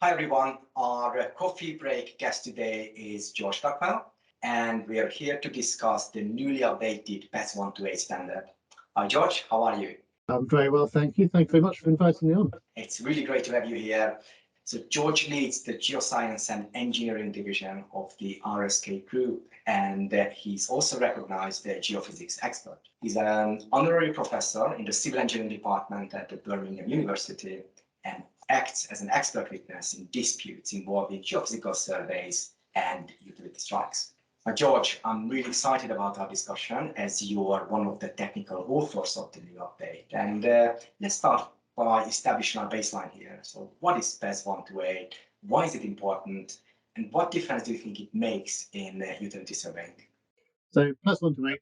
Hi everyone, our coffee break guest today is George Tuckwell, and we are here to discuss the newly updated PAS128 standard. Hi George, how are you? I'm very well, thank you. Thank you very much for inviting me on. It's really great to have you here. So George leads the Geoscience and Engineering division of the RSK Group, and he's also recognized the geophysics expert. He's an honorary professor in the Civil Engineering department at the Birmingham University and acts as an expert witness in disputes involving geophysical surveys and utility strikes. George, I'm really excited about our discussion as you are one of the technical authors of the new update. And let's start by establishing our baseline here. So what is PAS128? Why is it important? And what difference do you think it makes in utility surveying? So PAS128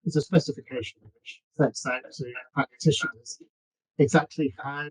is a specification which sets out to practitioners exactly how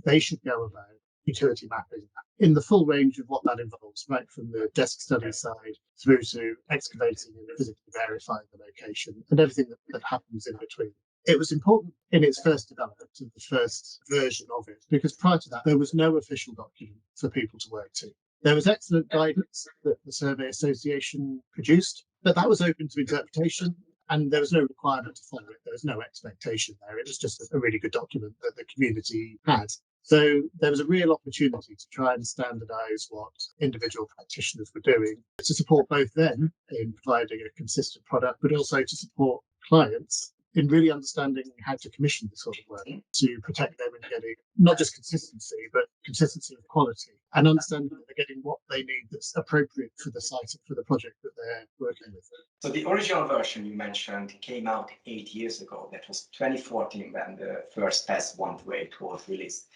they should go about utility mapping in the full range of what that involves, right from the desk study side through to excavating and physically verifying the location and everything that happens in between. It was important in its first development, in the first version of it, because prior to that, there was no official document for people to work to. There was excellent guidance that the Survey Association produced, but that was open to interpretation and there was no requirement to follow it. There was no expectation there. It was just a really good document that the community had. So there was a real opportunity to try and standardise what individual practitioners were doing to support both them in providing a consistent product, but also to support clients in really understanding how to commission this sort of work to protect them in getting not just consistency, but consistency of quality and understanding that they're getting what they need that's appropriate for the site and for the project that they're working with. So the original version you mentioned came out 8 years ago. That was 2014 when the first PAS128 was released.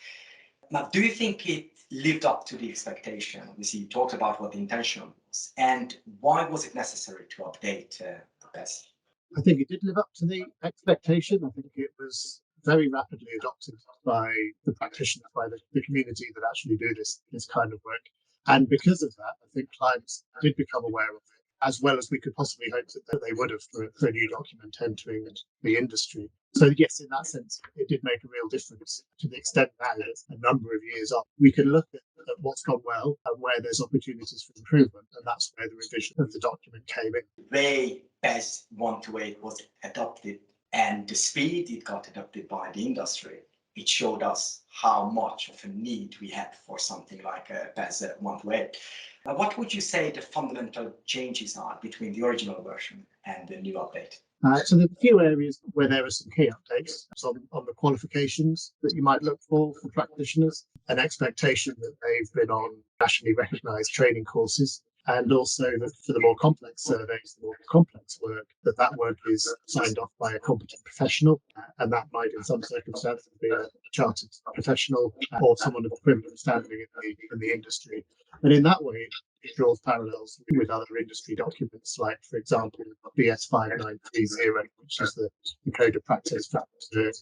Now, do you think it lived up to the expectation? Obviously, you talked about what the intention was, and why was it necessary to update the PAS? I think it did live up to the expectation. I think it was very rapidly adopted by the practitioners, by the community that actually do this kind of work. And because of that, I think clients did become aware of it, as well as we could possibly hope that they would have for a new document entering the industry. So yes, in that sense, it did make a real difference to the extent that a number of years on, we can look at what's gone well and where there's opportunities for improvement. And that's where the revision of the document came in. The way PAS128 was adopted and the speed it got adopted by the industry, it showed us how much of a need we had for something like PAS128. Now, what would you say the fundamental changes are between the original version and the new update? So there are a few areas where there are some key updates. So on the qualifications that you might look for practitioners, an expectation that they've been on nationally recognised training courses, and also that for the more complex surveys, the more complex work, that work is signed off by a competent professional, and that might in some circumstances be a chartered professional or someone of equivalent standing in the industry. And in that way, it draws parallels with other industry documents, like, for example, BS5930, which is the Code of Practice for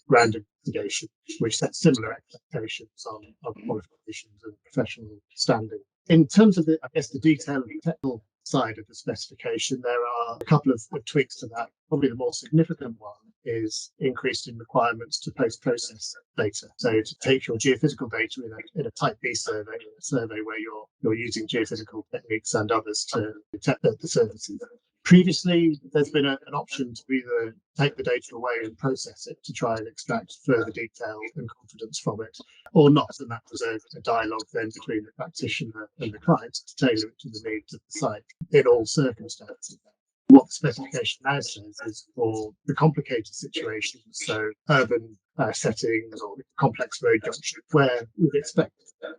ground investigation, which sets similar expectations on qualifications and professional standing. In terms of the detail of the technical side of the specification, there are a couple of tweaks to that. Probably the more significant one is increased in requirements to post-process data. So to take your geophysical data in a Type B survey, a survey where you're using geophysical techniques and others to detect the surfaces. Previously, there's been an option to either take the data away and process it to try and extract further detail and confidence from it, or not. And that was a dialogue then between the practitioner and the client to tailor it to the needs of the site in all circumstances. What the specification now says is for the complicated situations, so urban settings or complex road junctions, where we'd expect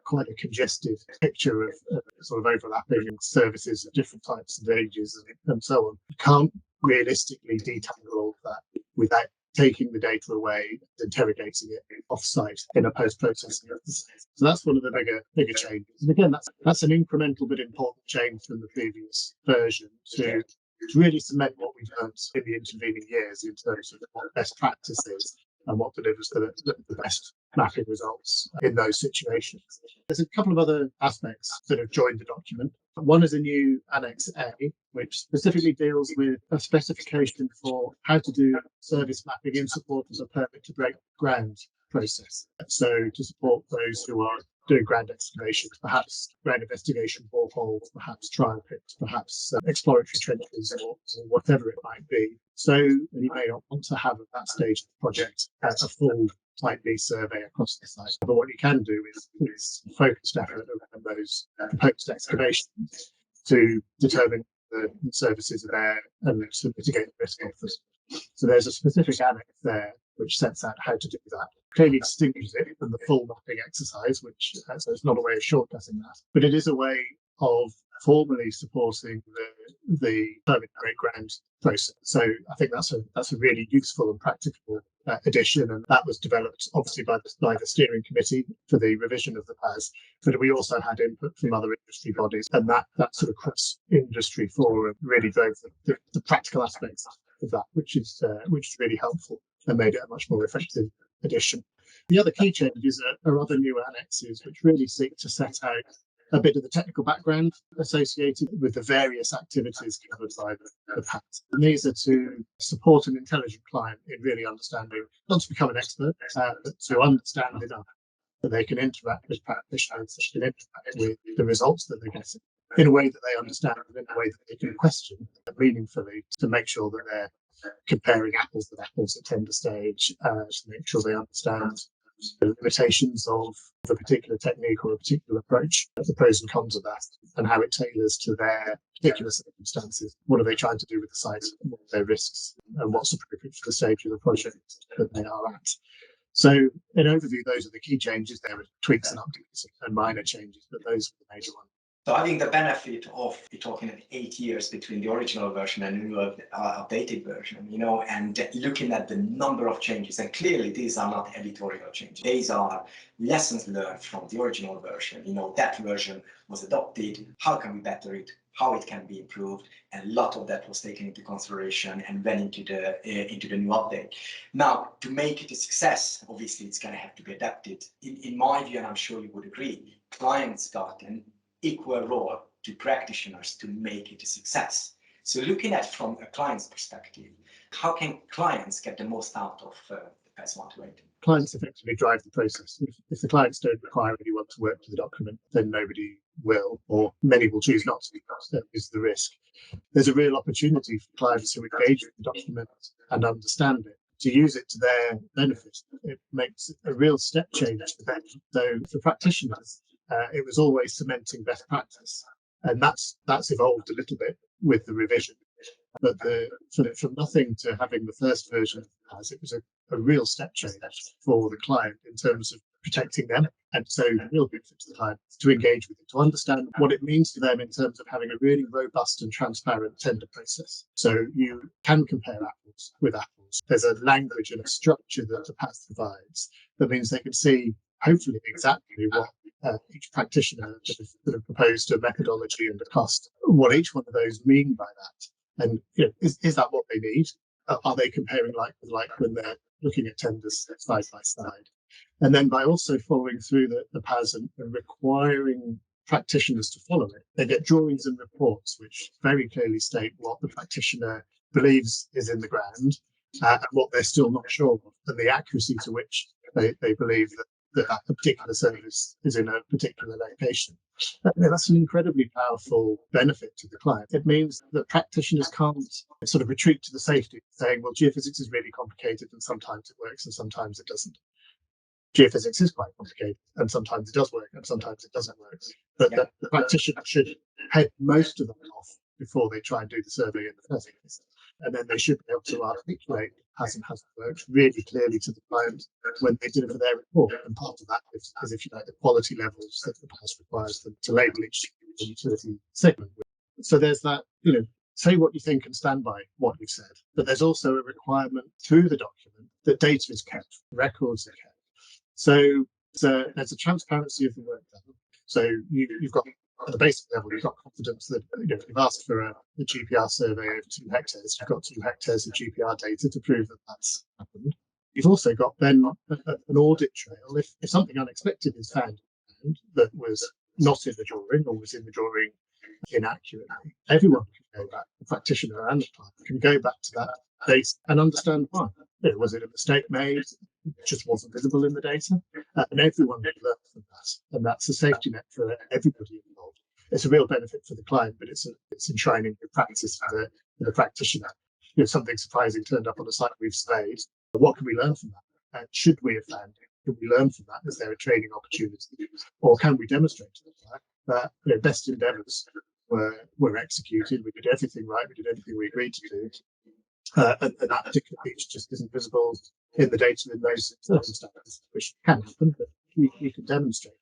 quite a congested picture of sort of overlapping services of different types of ages and so on. You can't realistically detangle all of that without taking the data away and interrogating it off-site in a post-processing exercise. So that's one of the bigger changes. And again, that's an incremental but important change from the previous version to really cement what we've learned in the intervening years in terms of what best practice is and what delivers the best mapping results in those situations. There's a couple of other aspects that have joined the document. One is a new Annex A, which specifically deals with a specification for how to do service mapping in support of a permit to break ground process. So to support those who are doing ground excavations, perhaps ground investigation boreholes, perhaps trial pits, perhaps exploratory trenches, or whatever it might be. So you may not want to have at that stage of the project a full Type B survey across the site. But what you can do is focused effort around those proposed excavations to determine the services are there and to mitigate the risk of them. So there's a specific annex there which sets out how to do that. Clearly distinguishes it from the full mapping exercise, which so it's not a way of shortcutting that, but it is a way of formally supporting the permit break ground process. So I think that's a really useful and practical addition, and that was developed obviously by the steering committee for the revision of the PAS, but we also had input from other industry bodies, and that sort of cross industry forum really drove the practical aspects of that, which is really helpful and made it a much more effective addition. The other key changes are other new annexes which really seek to set out a bit of the technical background associated with the various activities covered by the PAS. And these are to support an intelligent client in really understanding, not to become an expert, but to understand enough that they can interact with practitioners, that can interact with the results that they're getting in a way that they understand and in a way that they can question meaningfully to make sure that they're comparing apples with apples at tender stage, to make sure they understand the limitations of a particular technique or a particular approach, the pros and cons of that, and how it tailors to their particular circumstances. What are they trying to do with the site? What are their risks? And what's appropriate for the stage of the project that they are at? So, in overview, those are the key changes. There are tweaks and updates and minor changes, but those are the major ones. So I think the benefit of talking 8 years between the original version and the new updated version, and looking at the number of changes, and clearly these are not editorial changes. These are lessons learned from the original version. That version was adopted. How can we better it? How it can be improved? And a lot of that was taken into consideration and went into the new update. Now, to make it a success, obviously it's going to have to be adapted. In my view, and I'm sure you would agree, clients got an equal role to practitioners to make it a success. So looking at from a client's perspective, how can clients get the most out of the PAS128? Clients effectively drive the process. If the clients don't require anyone to work to the document, then nobody will, or many will choose not to. That is the risk. There's a real opportunity for clients who engage with the document and understand it to use it to their benefit. It makes a real step change for them. So for practitioners, it was always cementing best practice, and that's evolved a little bit with the revision. But from nothing to having the first version as it was a real step change for the client in terms of protecting them, and so real benefit to the client to engage with it, to understand what it means to them in terms of having a really robust and transparent tender process. So you can compare apples with apples. There's a language and a structure that the PAS provides that means they can see hopefully exactly what each practitioner that have proposed a methodology and a cost, what each one of those mean by that. And is that what they need? Are they comparing like with like when they're looking at tenders side by side? And then by also following through the PAS and requiring practitioners to follow it, they get drawings and reports which very clearly state what the practitioner believes is in the ground and what they're still not sure of, and the accuracy to which they believe that a particular service is in a particular location. That's an incredibly powerful benefit to the client. It means that practitioners can't sort of retreat to the safety of saying, well, geophysics is really complicated and sometimes it works and sometimes it doesn't. Geophysics is quite complicated and sometimes it does work and sometimes it doesn't work. But the practitioner should head most of them off before they try and do the survey in the first place. And then they should be able to articulate hasn't worked really clearly to the client when they deliver their report. And part of that is if you like, the quality levels that the PAS requires them to label each utility segment with. So there's that, say what you think and stand by what you've said. But there's also a requirement through the document that data is kept, records are kept. So there's a transparency of the work done. So you've got, at the basic level, you've got confidence that if you've asked for a GPR survey over 2 hectares, you've got 2 hectares of GPR data to prove that that's happened. You've also got then an audit trail. If something unexpected is found that was not in the drawing or was in the drawing inaccurately, everyone can go back, the practitioner and the client can go back to that data and understand why. Was it a mistake made? It just wasn't visible in the data. And everyone can learn from that. And that's a safety net for everybody involved. It's a real benefit for the client, but it's enshrining good practice for the practitioner. Something surprising turned up on a site we've surveyed. What can we learn from that? Should we have found it? Can we learn from that? Is there a training opportunity? Or can we demonstrate to the client that best endeavours were executed? We did everything right. We did everything we agreed to do. And that particular feature just isn't visible in the data in those circumstances, which can happen, but we can demonstrate.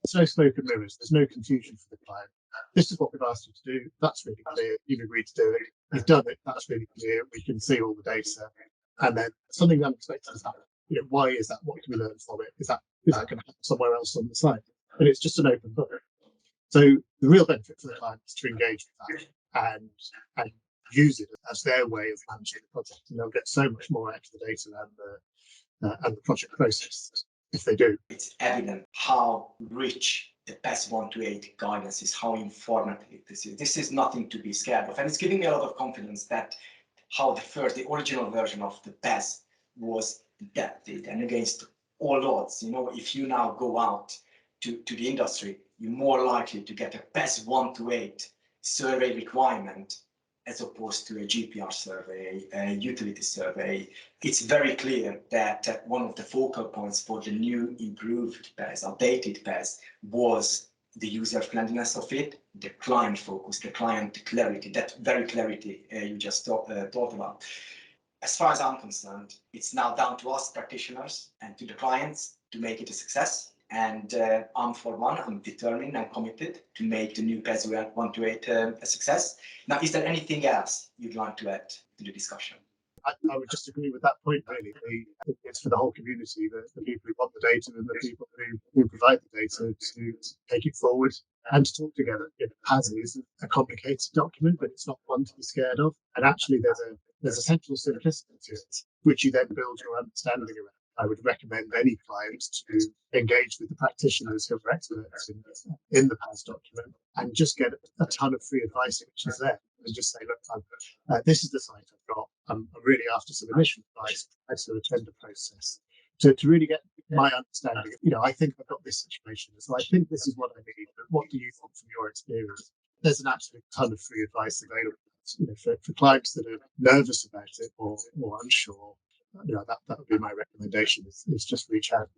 There's no smoke and mirrors. There's no confusion for the client. This is what we've asked you to do. That's really clear. You've agreed to do it. You've done it. That's really clear. We can see all the data. And then something unexpected has happened. Why is that? What can we learn from it? Is that going to happen somewhere else on the site? And it's just an open book. So the real benefit for the client is to engage with that and use it as their way of managing the project, and they'll get so much more out of the data and the project process if they do. It's evident how rich the PAS128 guidance is, how informative this is. This is nothing to be scared of, and it's giving me a lot of confidence that how the original version of the PAS was adapted and against all odds. If you now go out to the industry, you're more likely to get a PAS128 survey requirement as opposed to a GPR survey, a utility survey. It's very clear that one of the focal points for the new improved PAS, updated PAS, was the user-friendliness of it, the client focus, the client clarity, that very clarity you just talked about. As far as I'm concerned, it's now down to us practitioners and to the clients to make it a success. And for one, I'm determined and committed to make the new PAS128 a success. Now, is there anything else you'd like to add to the discussion? I would just agree with that point, really. It's for the whole community, the people who want the data and the people who provide the data to take it forward and to talk together. PAS is a complicated document, but it's not one to be scared of. And actually, there's a central simplicity to it, which you then build your understanding around. I would recommend any client to engage with the practitioners who are experts in the PAS document and just get a ton of free advice, which is there, and just say, look, this is the site I've got. I'm really after some initial advice as to the tender process to really get my understanding. I think I've got this situation, so I think this is what I need, but what do you think from your experience? There's an absolute ton of free advice available for clients that are nervous about it or unsure. That would be my recommendation is just reach out.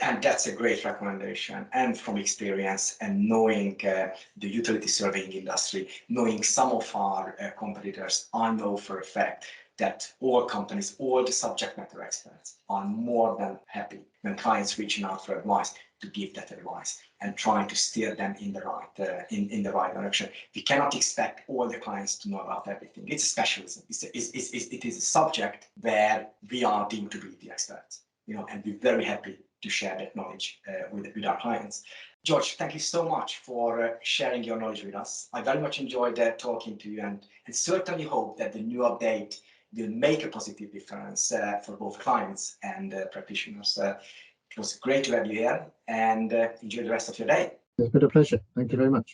And that's a great recommendation. And from experience and knowing the utility surveying industry, knowing some of our competitors, I know for a fact that all companies, all the subject matter experts are more than happy when clients reaching out for advice to give that advice and trying to steer them in the right in the right direction. We cannot expect all the clients to know about everything. It's a specialism. It is a subject where we are deemed to be the experts. And we're very happy to share that knowledge with our clients. George, thank you so much for sharing your knowledge with us. I very much enjoyed talking to you and certainly hope that the new update will make a positive difference for both clients and practitioners. It was great to have you here and enjoy the rest of your day. It's been a pleasure. Thank you very much.